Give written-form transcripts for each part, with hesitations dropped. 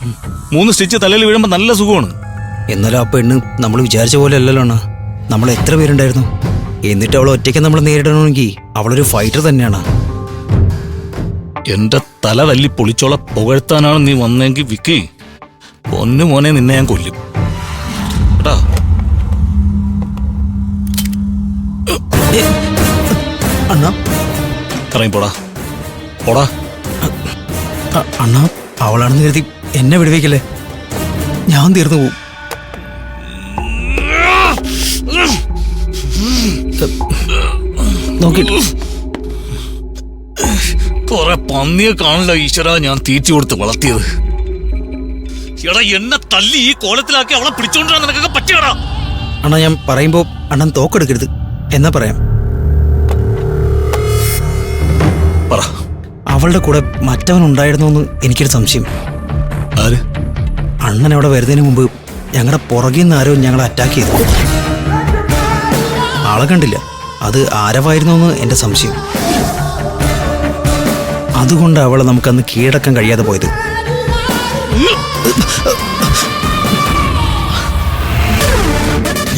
3 stitch തലയിൽ വീഴുമ്പോ നല്ല സുഖമാണ്. എന്നാലും ആ പെണ്ണ് നമ്മൾ വിചാരിച്ച പോലെ അല്ലല്ലോ അണ്ണാ. നമ്മൾ എത്ര പേരുണ്ടായിരുന്നു? എന്നിട്ട് അവൾ ഒറ്റയ്ക്ക് നമ്മൾ നേരിടണമെങ്കിൽ അവളൊരു ഫൈറ്റർ തന്നെയാണ്. എന്റെ തല തല്ലി പൊളിച്ചോളെ പുകഴ്ത്താനാണ് നീ വന്നെങ്കിൽ വിക്കി, പൊന്നു മോനെ നിന്നെ ഞാൻ കൊല്ലും കേട്ടാ. അണ്ണാ ഇറങ്ങി പോടാ പോടാ. അണ്ണാ അവളാണെന്ന് കരുതി എന്നെ വിടുവിക്കല്ലേ, ഞാൻ തീർന്നു പോവും. നോക്കിട്ട് കൊറേ പന്നിയെ കാണില്ല ഈശ്വര ഞാൻ തീറ്റി കൊടുത്ത് വളർത്തിയത്. എടാ എന്നെ തല്ലി ഈ കോലത്തിലാക്കി അവളെ പിടിച്ചോണ്ടാ നിനക്കൊക്കെ പറ്റിയടാ. അണ്ണാ ഞാൻ പറയുമ്പോ അണ്ണൻ തോക്കെടുക്കരുത് എന്നാ പറയാം. പറ. അവളുടെ കൂടെ മറ്റവൻ ഉണ്ടായിരുന്നോ എന്ന് എനിക്കൊരു സംശയം. ആര്? അണ്ണൻ അവിടെ വരുന്നതിന് മുമ്പ് ഞങ്ങളുടെ പുറകിൽ നിന്ന് ആരോ ഞങ്ങളെ അറ്റാക്ക് ചെയ്തു. ആളെ കണ്ടില്ല, അത് ആരവായിരുന്നോന്ന് എന്റെ സംശയം. അതുകൊണ്ട് അവളെ നമുക്കന്ന് കീഴടക്കാൻ കഴിയാതെ പോയത്.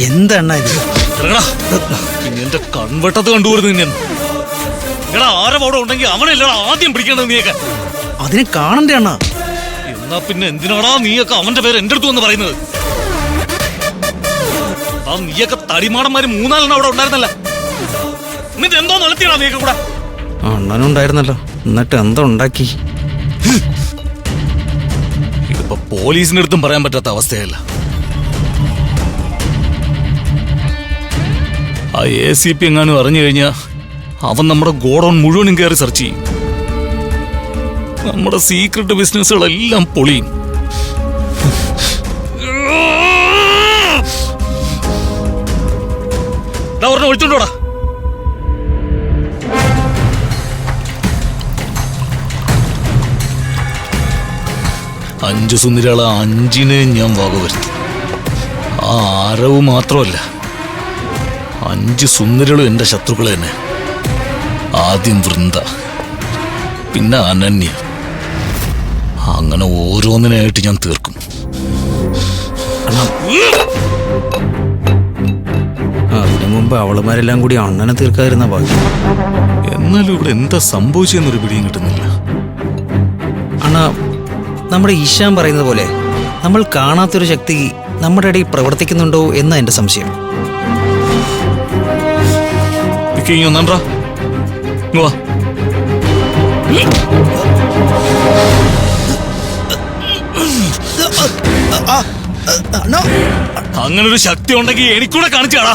എന്താ ഇത്? എന്റെ കൺവെട്ടത്ത് കണ്ടുപോരുന്നു നിന്നെ. എടാ ആരവിടെ ഉണ്ടെങ്കിൽ അവനല്ലടാ ആദ്യം പിടിക്കേണ്ടത് നീയൊക്കെ. അതിനെ കാണണ്ടേ അണ്ണാ? എന്നാ പിന്നെ എന്തിനാടാ നീയൊക്കെ അവന്റെ പേര് എന്റെ അടുത്ത് വന്ന് പറയുന്നത്? ആ നീയൊക്കെ തടിമാടന്മാര് 3-4 അവിടെ ഉണ്ടായിരുന്നല്ല. എന്നിട്ട് എന്തോ നടത്തിയടാ നീയൊക്കെ കൂടെ? അണ്ണനുണ്ടായിരുന്നല്ലോ, എന്നിട്ട് എന്തോ ഉണ്ടാക്കി? ഇതിപ്പോ പോലീസിന്റെ അടുത്തും പറയാൻ പറ്റാത്ത അവസ്ഥയല്ല. ആ ACP എങ്ങാനും അറിഞ്ഞു കഴിഞ്ഞാ അവൻ നമ്മുടെ ഗോഡൌൺ മുഴുവനും കയറി സെർച്ച് ചെയ്യും. നമ്മുടെ സീക്രട്ട് ബിസിനസ്സുകളെല്ലാം പൊളിയും. ഒരെണ്ണം ഒഴിച്ചോണ്ടോടാ. അഞ്ച് സുന്ദരികളെ 5നെ ഞാൻ വകവരുത്തി. ആ ആരവ് മാത്രമല്ല, 5 സുന്ദരികളും എന്റെ ശത്രുക്കൾ തന്നെ. ആദ്യം വൃന്ദ, പിന്നെ അനന്യ, അങ്ങനെ ഓരോന്നിനായിട്ട് ഞാൻ തീർക്കും. അതിനു മുമ്പ് അവളുമാരെല്ലാം കൂടി അണ്ണനെ തീർക്കാതിരുന്ന ഭാഗ്യം. എന്നാലും ഇവിടെ എന്താ സംഭവിച്ചെന്നൊരു പിടിയും കിട്ടുന്നില്ല. അണ്ണാ, നമ്മുടെ ഈശാൻ പറയുന്നത് പോലെ നമ്മൾ കാണാത്തൊരു ശക്തി നമ്മുടെ ഇടയിൽ പ്രവർത്തിക്കുന്നുണ്ടോ എന്നാ എന്റെ സംശയം. ഒന്നാ അങ്ങനൊരു ശക്തി ഉണ്ടെങ്കിൽ എനിക്കൂടെ കാണിച്ചാടാ.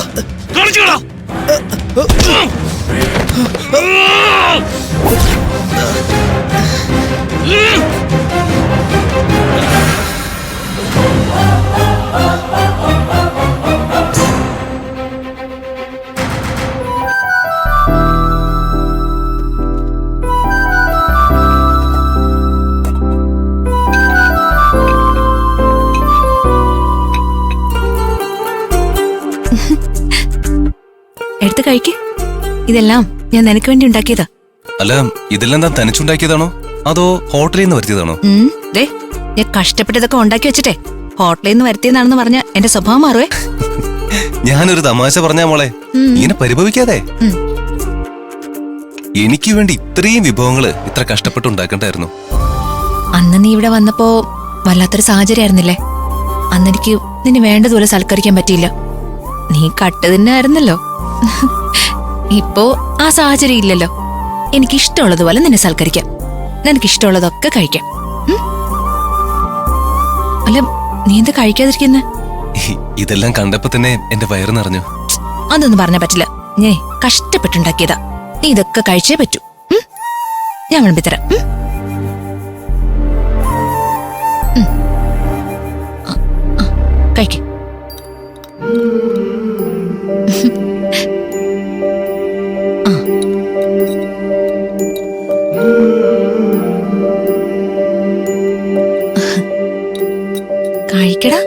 എടുത്ത് കഴിക്ക്. ഇതെല്ലാം ഞാൻ നിനക്ക് വേണ്ടി ഉണ്ടാക്കിയതാ. അല്ല, ഇതെല്ലാം താൻ തനിച്ചുണ്ടാക്കിയതാണോ അതോ ഹോട്ടലിൽ നിന്ന് വരുത്തിയതാണോ? ഞാൻ കഷ്ടപ്പെട്ടതൊക്കെ ഉണ്ടാക്കി വെച്ചിട്ടെ ഹോട്ടലിൽ നിന്ന് വരുത്തിയതാണെന്ന് പറഞ്ഞ എന്റെ സ്വഭാവം മാറുവേ. ഞാനൊരു തമാശ പറഞ്ഞാ മോളെ, ഇങ്ങനെ പരിഭവിക്കാതെ. എനിക്ക് വേണ്ടി ഇത്രയും വിഭവങ്ങള് ഇത്ര കഷ്ടപ്പെട്ട് ഉണ്ടാക്കണ്ടായിരുന്നു. അന്ന് നീ ഇവിടെ വന്നപ്പോ വല്ലാത്തൊരു സാഹചര്യമായിരുന്നില്ലേ? അന്നെനിക്ക് നിന്നെ വേണ്ടതുപോലെ സൽക്കരിക്കാൻ പറ്റിയില്ല. നീ കട്ട് തന്നെ ആയിരുന്നല്ലോ. ഇപ്പോ ആ സാഹചര്യം ഇല്ലല്ലോ. എനിക്കിഷ്ടമുള്ളതുപോലെ നിന്നെ സൽക്കരിക്കാം, നിനക്കിഷ്ടമുള്ളതൊക്കെ കഴിക്കാം. അല്ല, നീ എന്താ കഴിക്കാതിരിക്കുന്ന? ഇതെല്ലാം കണ്ടപ്പോ തന്നെ എന്റെ വയറ് നിറഞ്ഞു. അതൊന്നും പറഞ്ഞാ പറ്റില്ല. ഞാൻ കഷ്ടപ്പെട്ടുണ്ടാക്കിയതാ. നീ ഇതൊക്കെ കഴിച്ചേ പറ്റൂ. ഞാൻ വിളമ്പിത്തരാം. കഴിക്ക. കഴിക്കടാ.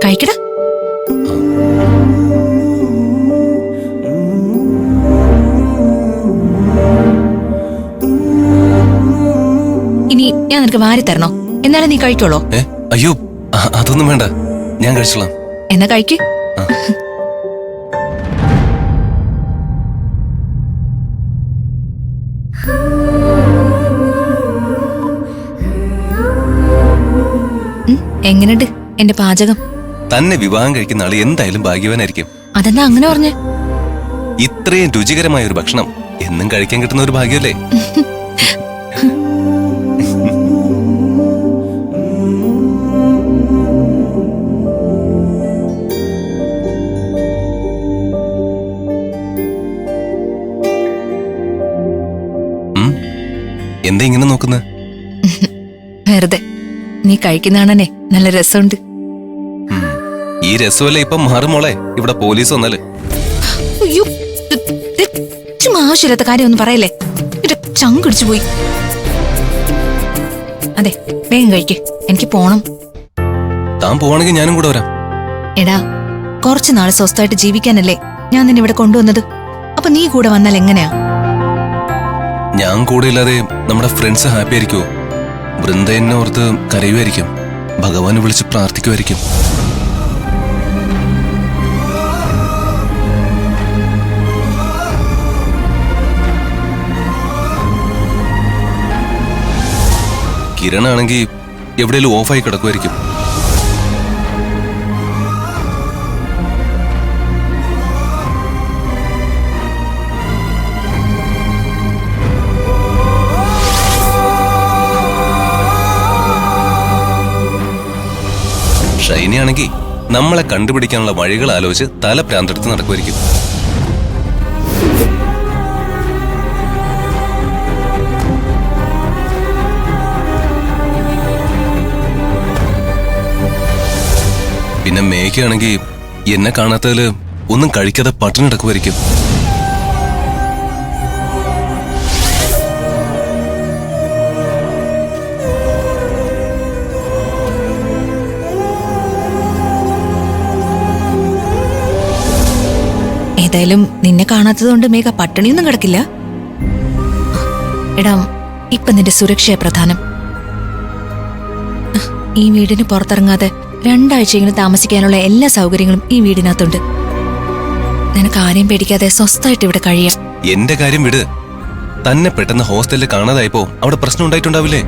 കഴിക്കടാ. ഞാൻ നിനക്ക് വാരി തരണോ? എന്നാലും നീ കഴിച്ചോളോ? അയ്യോ, അതൊന്നും വേണ്ട, ഞാൻ കഴിച്ചോളാം. എന്നാ കഴിക്ക്. എങ്ങനെയുണ്ട് എന്റെ പാചകം? തന്നെ വിവാഹം കഴിക്കുന്ന ആള് എന്തായാലും ഭാഗ്യവാനായിരിക്കും. അതെന്താ അങ്ങനെ പറഞ്ഞേ? ഇത്രയും രുചികരമായ ഒരു ഭക്ഷണം എന്നും കഴിക്കാൻ കിട്ടുന്ന ഒരു ഭാഗ്യമല്ലേ? എന്താ ഇങ്ങനെ നോക്കുന്നത്? വെറുതെ. നീ കഴിക്കുന്നതാണേ നല്ല രസമുണ്ട്. ഈ രസമല്ലേ ഇപ്പം മാറുമോളെ, ഇവിടെ പോലീസ് വന്നാല്. അയ്യോ, ചുമ്മാ ആവശ്യമില്ലാത്ത കാര്യം ഒന്നും പറയല്ലേ, എന്റെ ചങ്കിടിച്ചു പോയി. അതെ, വേഗം കഴിക്ക്, എനിക്ക് പോണം. താൻ പോവാണെങ്കിൽ ഞാനും കൂടെ വരാം. എടാ, കുറച്ചു നാള് സ്വസ്ഥമായിട്ട് ജീവിക്കാനല്ലേ ഞാൻ നിന്നെ ഇവിടെ കൊണ്ടുവന്നത്. അപ്പൊ നീ കൂടെ വന്നാൽ എങ്ങനെയാ? ഞാൻ കൂടെ ഇല്ലാതെ നമ്മുടെ ഫ്രണ്ട്സ് ഹാപ്പി ആയിരിക്കുമോ? വൃന്ദ എന്നെ ഓർത്ത് കരയുമായിരിക്കും, ഭഗവാനെ വിളിച്ച് പ്രാർത്ഥിക്കുമായിരിക്കും. കിരണാണെങ്കിൽ എവിടെയെങ്കിലും ഓഫായി കിടക്കുമായിരിക്കും. ഷൈനിയാണെങ്കിൽ നമ്മളെ കണ്ടുപിടിക്കാനുള്ള വഴികൾ ആലോചിച്ച് തല പ്രാന്തെടുത്ത് നടക്കുമായിരിക്കും. പിന്നെ മേഘയാണെങ്കിൽ എന്നെ കാണാത്തതില് ഒന്നും കഴിക്കാതെ പട്ടിണി കിടക്കുമായിരിക്കും. ഏതായാലും നിന്നെ കാണാത്തതുകൊണ്ട് മേഘ പട്ടിണിയൊന്നും കിടക്കില്ല. എടാ, ഇപ്പൊ നിന്റെ സുരക്ഷയെ പ്രധാനം. ഈ വീടിന് പുറത്തിറങ്ങാതെ 2 ആഴ്ചയെങ്കിലും താമസിക്കാനുള്ള എല്ലാ സൗകര്യങ്ങളും ഈ വീടിനകത്തുണ്ട്. നിനക്ക് ആരെയും പേടിക്കാതെ സ്വസ്ഥമായിട്ട് ഇവിടെ കഴിയാം. എന്റെ കാര്യം വിട്. തന്നെ പെട്ടെന്ന് ഹോസ്റ്റലിൽ കാണാതായപ്പോ അവിടെ പ്രശ്നം ഉണ്ടായിട്ടുണ്ടാവില്ലേ?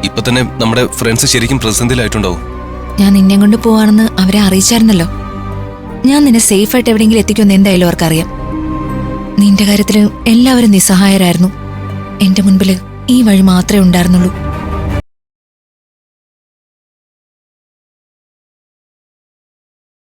ഇപ്പൊ തന്നെ നമ്മുടെ ഫ്രണ്ട്സ് ശരിക്കും പ്രതിസന്ധിയിലായിട്ടുണ്ടാവും. ഞാൻ നിന്നെ കൊണ്ട് പോവാണെന്ന് അവരെ അറിയിച്ചായിരുന്നല്ലോ. ഞാൻ നിന്നെ സേഫായിട്ട് എവിടെയെങ്കിലും എത്തിക്കുമെന്ന് എന്തായാലും അവർക്കറിയാം. നിന്റെ കാര്യത്തില് എല്ലാവരും നിസ്സഹായരായിരുന്നു. എന്റെ മുൻപില് ഈ വഴി മാത്രമേ ഉണ്ടായിരുന്നുള്ളൂ.